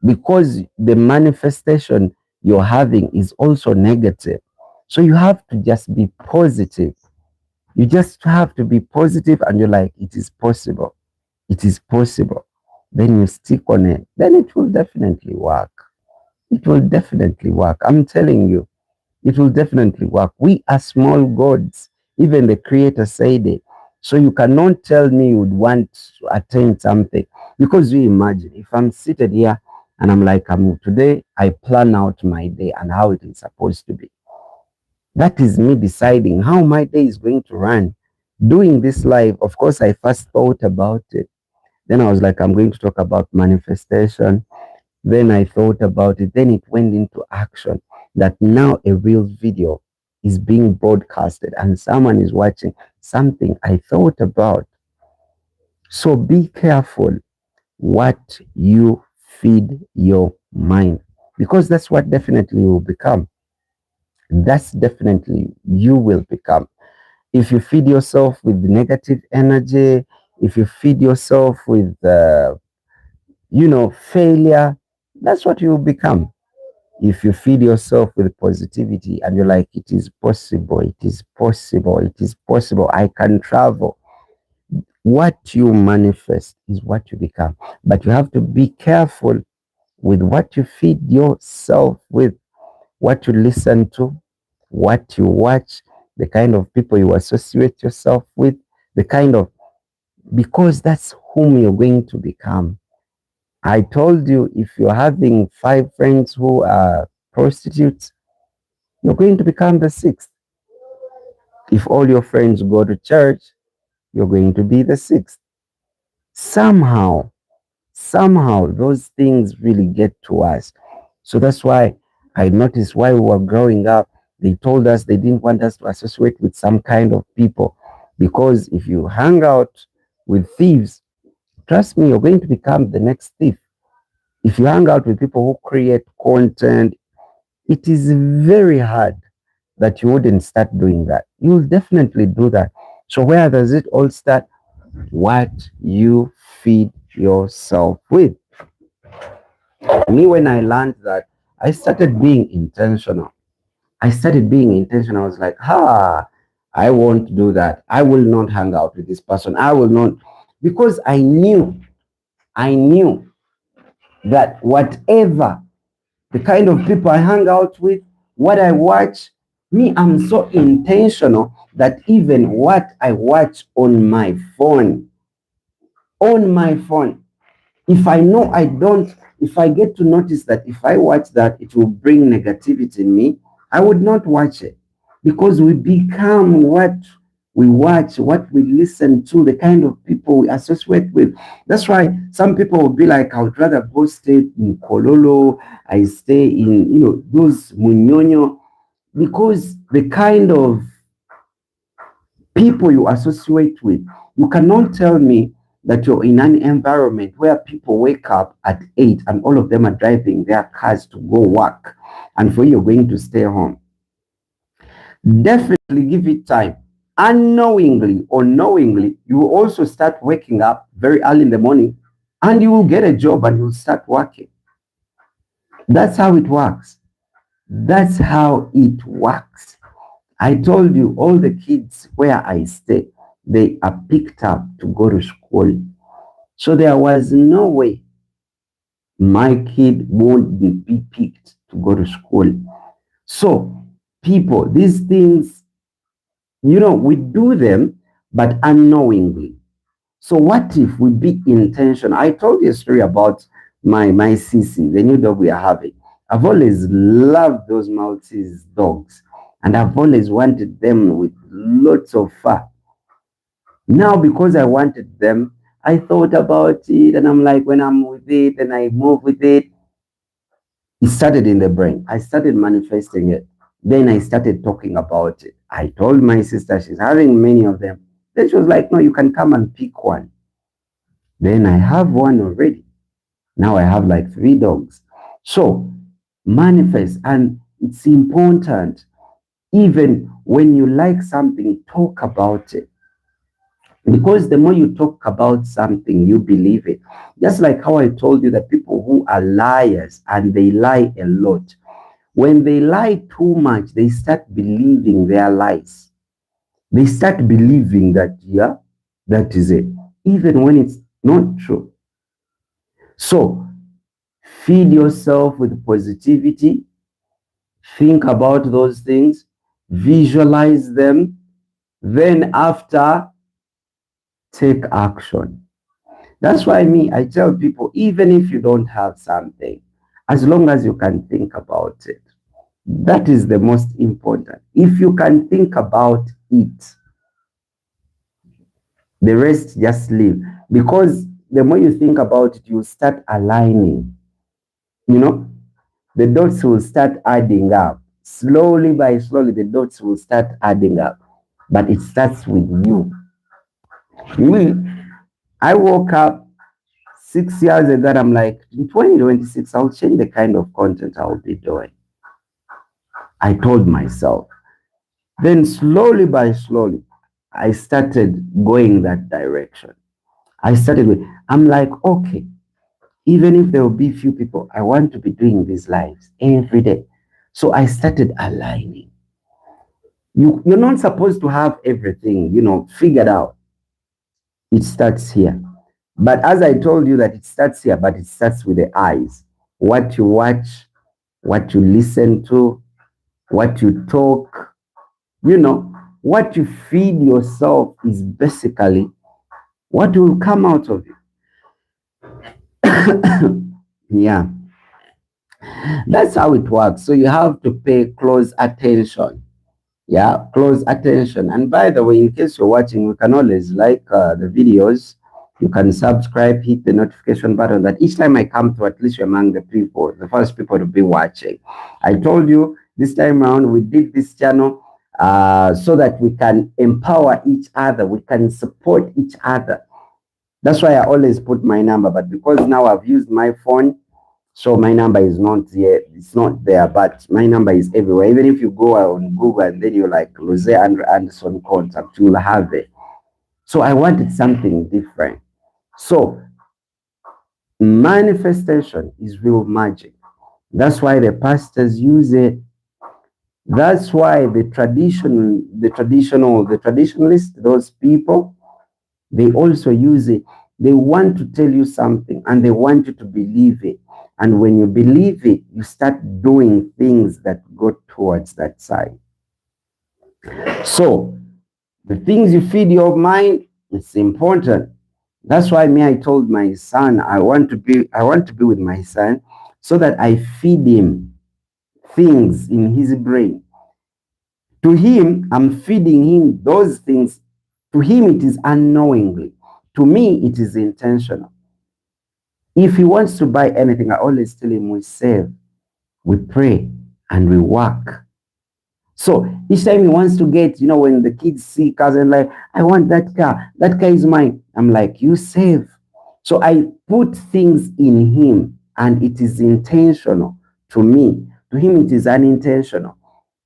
because the manifestation you're having is also negative. So you have to just be positive. You just have to be positive and you're like, it is possible. It is possible. Then you stick on it. Then it will definitely work. It will definitely work. I'm telling you, it will definitely work. We are small gods. Even the creator said it. So you cannot tell me you would want to attain something because you imagine if I'm seated here and I'm like, today I plan out my day and how it is supposed to be. That is me deciding how my day is going to run. Doing this live, of course, I first thought about it. Then I was like, I'm going to talk about manifestation. Then I thought about it. Then it went into action that now a real video is being broadcasted and someone is watching something I thought about. So be careful what you feed your mind because that's what definitely you will become. That's definitely you will become. If you feed yourself with negative energy, if you feed yourself with, failure, that's what you will become. If you feed yourself with positivity and you're like, it is possible, it is possible, it is possible, I can travel. What you manifest is what you become. But you have to be careful with what you feed yourself with, what you listen to, what you watch, the kind of people you associate yourself with, the kind of, because that's whom you're going to become. I told you, if you're having 5 friends who are prostitutes, you're going to become the sixth. If all your friends go to church, you're going to be the sixth. Somehow, those things really get to us. So that's why I noticed while we were growing up, they told us they didn't want us to associate with some kind of people because if you hang out with thieves, trust me, you're going to become the next thief. If you hang out with people who create content, it is very hard that you wouldn't start doing that. You'll definitely do that. So where does it all start? What you feed yourself with. Me, when I learned that, I started being intentional. I was like, I won't do that. I will not hang out with this person. I will not, because I knew that whatever the kind of people I hang out with, what I watch, me, I'm so intentional that even what I watch on my phone, if I know I don't, if I get to notice that if I watch that, it will bring negativity in me, I would not watch it because we become what we watch, what we listen to, the kind of people we associate with. That's why some people will be like, I would rather go stay in Kololo, I stay in, those Munyonyo, because the kind of people you associate with, you cannot tell me that you're in an environment where people wake up at 8 and all of them are driving their cars to go work, and for you, you're going to stay home. Definitely give it time unknowingly or knowingly, you will also start waking up very early in the morning and you will get a job and you'll start working. That's how it works. That's how it works. I told you all the kids where I stay, they are picked up to go to school. So there was no way my kid won't be picked to go to school. So people, these things, we do them, but unknowingly. So what if we be intentional? I told you a story about my Sisi, the new dog we are having. I've always loved those Maltese dogs, and I've always wanted them with lots of fur. Now, because I wanted them, I thought about it, and I'm like, when I'm with it and I move with it, it started in the brain. I started manifesting it. Then I started talking about it. I told my sister she's having many of them. Then she was like, no, you can come and pick one. Then I have one already. Now I have like 3 dogs. So manifest, and it's important. Even when you like something, talk about it. Because the more you talk about something, you believe it. Just like how I told you that people who are liars and they lie a lot, when they lie too much, they start believing their lies. They start believing that, yeah, that is it, even when it's not true. So feed yourself with positivity. Think about those things, visualize them. Then after, take action. That's why I tell people, even if you don't have something, as long as you can think about it, that is the most important. If you can think about it, the rest just leave. Because the more you think about it, you start aligning. The dots will start adding up. Slowly by slowly, the dots will start adding up. But it starts with you. Me, I woke up 6 years ago, I'm like, in 2026, I'll change the kind of content I'll be doing. I told myself. Then slowly by slowly, I started going that direction. I'm like, okay, even if there will be few people, I want to be doing these lives every day. So I started aligning. You're not supposed to have everything, figured out. It starts here. But as I told you that it starts here, but it starts with the eyes. What you watch, what you listen to, what you talk, what you feed yourself is basically what will come out of you. Yeah. That's how it works. So you have to pay close attention. Yeah, close attention. And by the way, in case you're watching, you can always like the videos. You can subscribe, hit the notification button that each time I come to, at least you're among the first people to be watching. I told you this time around, we did this channel so that we can empower each other. We can support each other. That's why I always put my number. But because now I've used my phone, so my number is not there. It's not there, but my number is everywhere. Even if you go on Google and then you like Jose Anderson contact, you will have it. So I wanted something different. So manifestation is real magic. That's why the pastors use it. That's why the traditionalists, those people, they also use it. They want to tell you something and they want you to believe it. And when you believe it, you start doing things that go towards that side. So the things you feed your mind, it's important. That's why I told my son, I want to be with my son so that I feed him things in his brain. To him, I'm feeding him those things. To him, it is unknowingly. To me, it is intentional. If he wants to buy anything, I always tell him we save, we pray, and we work. So each time he wants to get, when the kids see cars and like, I want that car is mine. I'm like, you save. So I put things in him and it is intentional to me. To him, it is unintentional.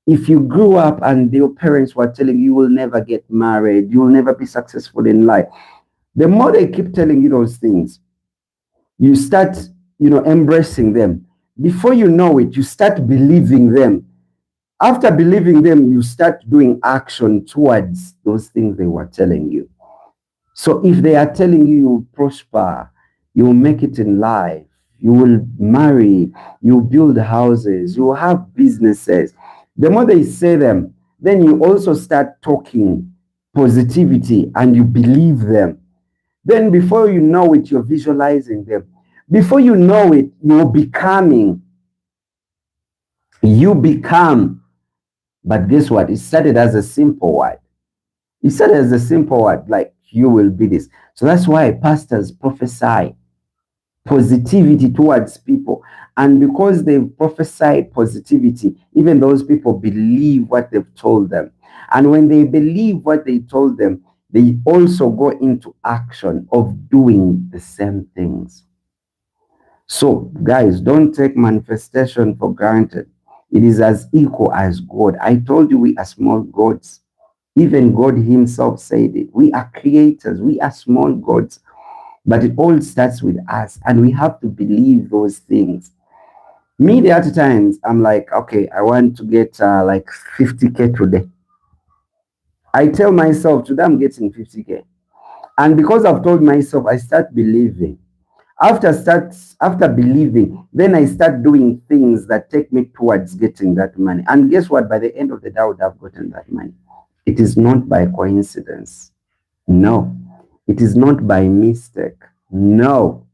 If you grew up and your parents were telling you will never get married, you will never be successful in life, the more they keep telling you those things, you start, embracing them. Before you know it, you start believing them. After believing them, you start doing action towards those things they were telling you. So if they are telling you you will prosper, you will make it in life, you will marry, you will build houses, you will have businesses, the more they say them, then you also start talking positivity and you believe them. Then before you know it, you're visualizing them. Before you know it, you're becoming. You become. But guess what? It started as a simple word. It started as a simple word, like you will be this. So that's why pastors prophesy positivity towards people. And because they prophesy positivity, even those people believe what they've told them. And when they believe what they told them, they also go into action of doing the same things. So, guys, don't take manifestation for granted. It is as equal as God. I told you we are small gods. Even God Himself said it. We are creators, we are small gods. But it all starts with us, and we have to believe those things. Me, the other times, I'm like, okay, I want to get like 50K today. I tell myself, today I'm getting 50K. And because I've told myself, I start believing. After believing, then I start doing things that take me towards getting that money. And guess what? By the end of the day, I would have gotten that money. It is not by coincidence. No. It is not by mistake. No.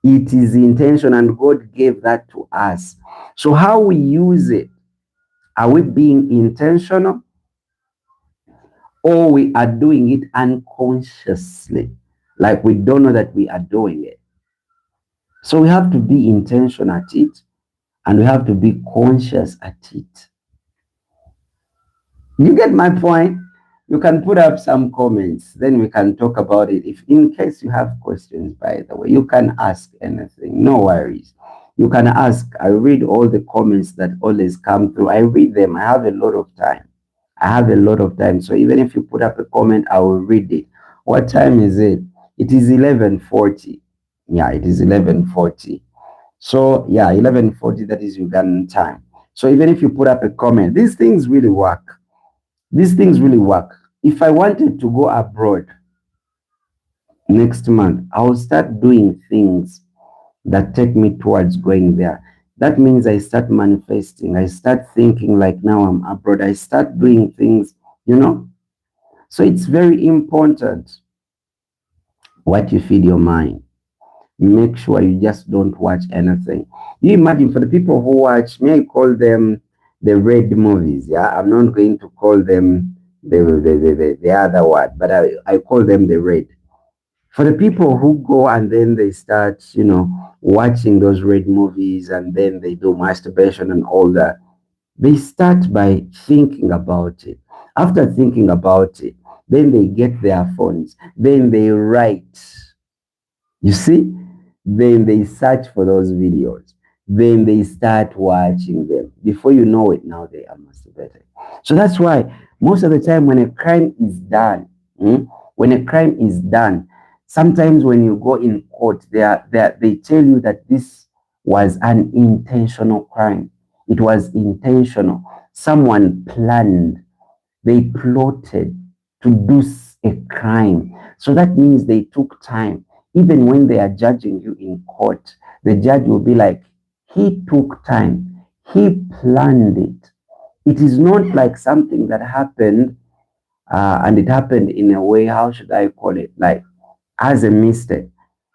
It is intention, and God gave that to us. So how we use it, are we being intentional, or we are doing it unconsciously, like we don't know that we are doing it? So we have to be intentional at it, and we have to be conscious at it. You get my point? You can put up some comments, then we can talk about it. If in case you have questions, by the way, you can ask anything. No worries. You can ask. I read all the comments that always come through. I read them. I have a lot of time. I have a lot of time. So even if you put up a comment, I will read it. What time is it? It is 11:40. Yeah, it is 11:40. So yeah, 11:40, that is Ugandan time. So even if you put up a comment, these things really work. These things really work. If I wanted to go abroad next month, I will start doing things that take me towards going there. That means I start manifesting. I start thinking like now I'm abroad. I start doing things, you know. So it's very important what you feed your mind. Make sure you just don't watch anything. You imagine, for the people who watch, may I call them the red movies? Yeah, I'm not going to call them the other word, but I call them the red. For the people who go and then they start, watching those red movies, and then they do masturbation and all that, they start by thinking about it. After thinking about it, then they get their phones, then they write. You see? Then they search for those videos. Then they start watching them. Before you know it, now they are masturbating. So that's why most of the time when a crime is done, when a crime is done, sometimes when you go in court, they tell you that this was an intentional crime. It was intentional. Someone planned, they plotted to do a crime. So that means they took time. Even when they are judging you in court, the judge will be like, he took time, he planned it. It is not like something that happened and it happened in a way, how should I call it, like as a mistake.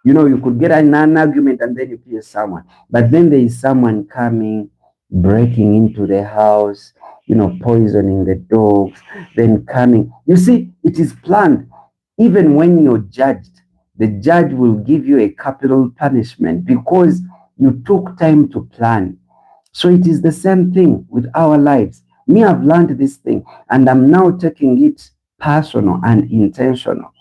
You could get an argument and then you kill someone, but then there is someone coming, breaking into the house, poisoning the dogs, then coming. You see, it is planned. Even when you're judged, the judge will give you a capital punishment because you took time to plan. So it is the same thing with our lives. Me, I've learned this thing, and I'm now taking it personal and intentional.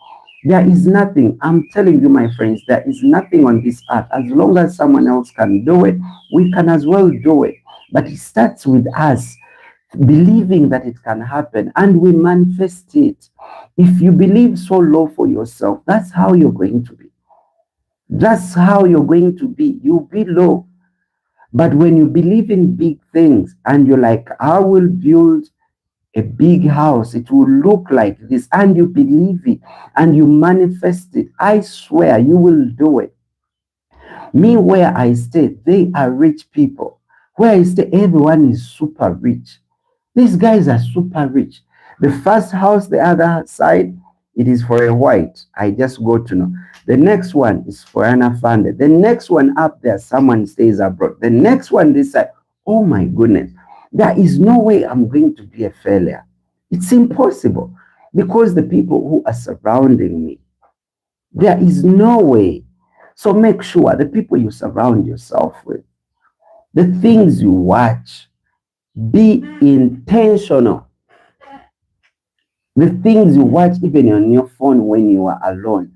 There is nothing, I'm telling you, my friends, there is nothing on this earth. As long as someone else can do it, we can as well do it. But it starts with us. believing that it can happen, and we manifest it. If you believe so low for yourself, that's how you're going to be. That's how you're going to be. You'll be low. But when you believe in big things and you're like, I will build a big house, it will look like this, and you believe it and you manifest it, I swear you will do it. Me, where I stay, they are rich people. Where I stay, everyone is super rich. These guys are super rich. The first house, the other side, it is for a white. I just go to know. The next one is for an Afande. The next one up there, someone stays abroad. The next one this side. Oh my goodness. There is no way I'm going to be a failure. It's impossible because the people who are surrounding me, there is no way. So make sure the people you surround yourself with, the things you watch, be intentional. The things you watch even on your phone when you are alone.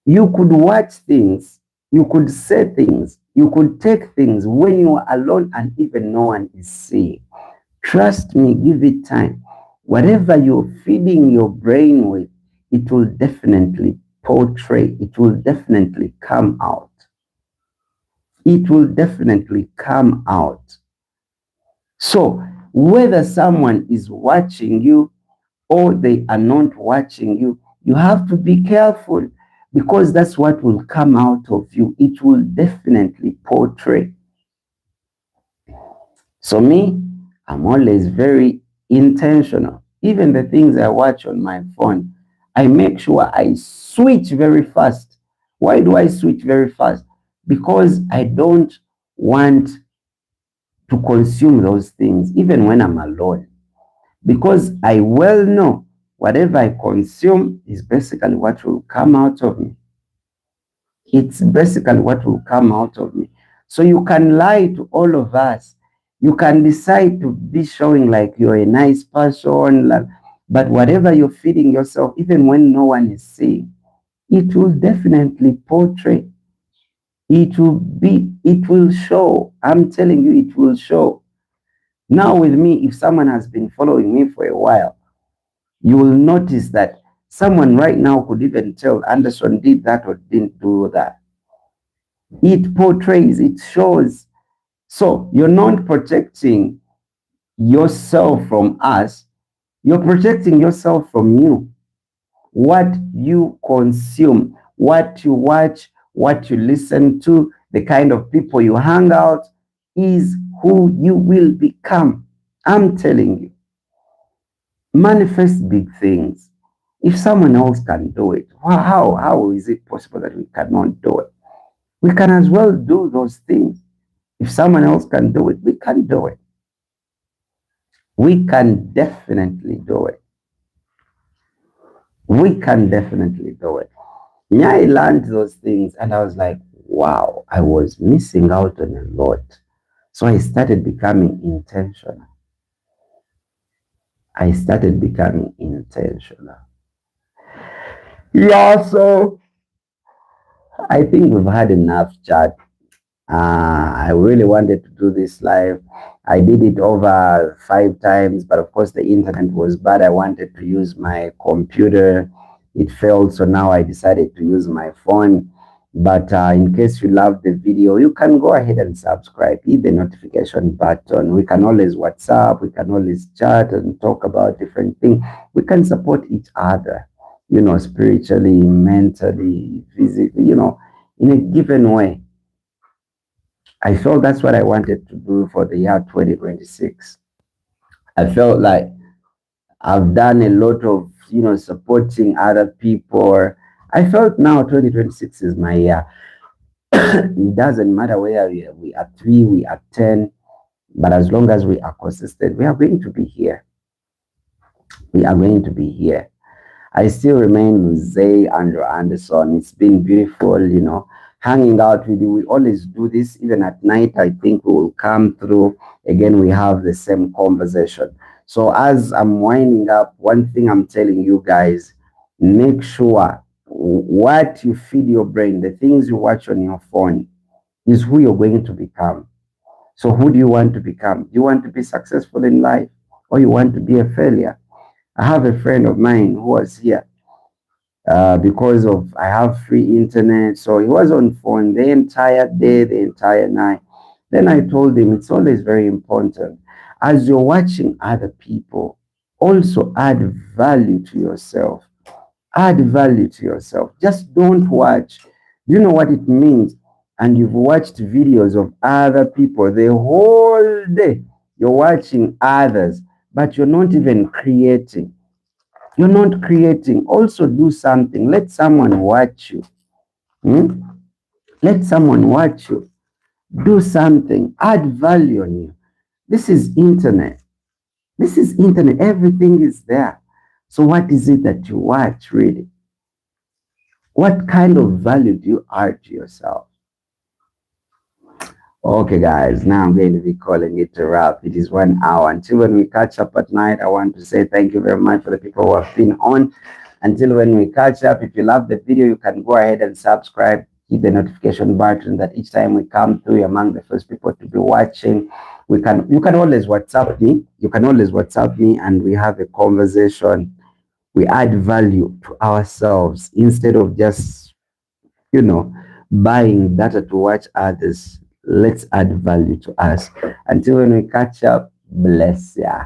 You could watch things, you could say things, you could take things when you are alone and even no one is seeing. Trust me, give it time. Whatever you're feeding your brain with, it will definitely portray, it will definitely come out. It will definitely come out. So whether someone is watching you or they are not watching you, you have to be careful because that's what will come out of you. It will definitely portray. So me, I'm always very intentional. Even the things I watch on my phone, I make sure I switch very fast. Why do I switch very fast? Because I don't want to consume those things even when I'm alone. Because I well know whatever I consume is basically what will come out of me. It's basically what will come out of me. So you can lie to all of us. You can decide to be showing like you're a nice person, but whatever you're feeding yourself, even when no one is seeing, it will definitely portray. It will show. I'm telling you, it will show. Now with me, if someone has been following me for a while, you will notice that someone right now could even tell Anderson did that or didn't do that. It portrays, it shows. So you're not protecting yourself from us, you're protecting yourself from you. What you consume, what you watch, what you listen to, the kind of people you hang out is who you will become. I'm telling you. Manifest big things. If someone else can do it, how is it possible that we cannot do it? We can as well do those things. If someone else can do it, we can do it. We can definitely do it. We can definitely do it. Yeah, I learned those things and I was like, wow, I was missing out on a lot. So I started becoming intentional. I started becoming intentional. Yeah, so I think we've had enough chat. I really wanted to do this live. I did it over 5 times, but of course the internet was bad. I wanted to use my computer. It failed, so now I decided to use my phone. But in case you love the video, you can go ahead and subscribe, hit the notification button. We can always WhatsApp, we can always chat and talk about different things. We can support each other, you know, spiritually, mentally, physically, you know, in a given way. I felt that's what I wanted to do for the year 2026. I felt like I've done a lot of, you know, supporting other people. I felt now 2026 is my year. It doesn't matter whether we are 3, we are 10, but as long as we are consistent, we are going to be here. We are going to be here. I still remain Luze Andrew Anderson. It's been beautiful, you know, hanging out with you. We always do this, even at night. I think we will come through. Again, we have the same conversation. So as I'm winding up, one thing I'm telling you guys, make sure what you feed your brain, the things you watch on your phone, is who you're going to become. So who do you want to become? Do you want to be successful in life? or you want to be a failure. I have a friend of mine who was here because of I have free internet. So he was on phone the entire day, the entire night. Then I told him it's always very important as you're watching other people, also add value to yourself. Add value to yourself. Just don't watch. Do you know what it means? And you've watched videos of other people the whole day. You're watching others, but you're not even creating. You're not creating. Also do something. Let someone watch you. Hmm? Let someone watch you. Do something. Add value on you. This is internet. This is internet. Everything is there. So what is it that you watch really? What kind of value do you add to yourself? Okay, guys, now I'm going to be calling it a wrap. It is 1 hour. Until when we catch up at night, I want to say thank you very much for the people who have been on. Until when we catch up, if you love the video, you can go ahead and subscribe. Hit the notification button that each time we come through, you're among the first people to be watching. You can always WhatsApp me. You can always WhatsApp me and we have a conversation. We add value to ourselves instead of just, buying data to watch others. Let's add value to us. Until when we catch up, bless ya.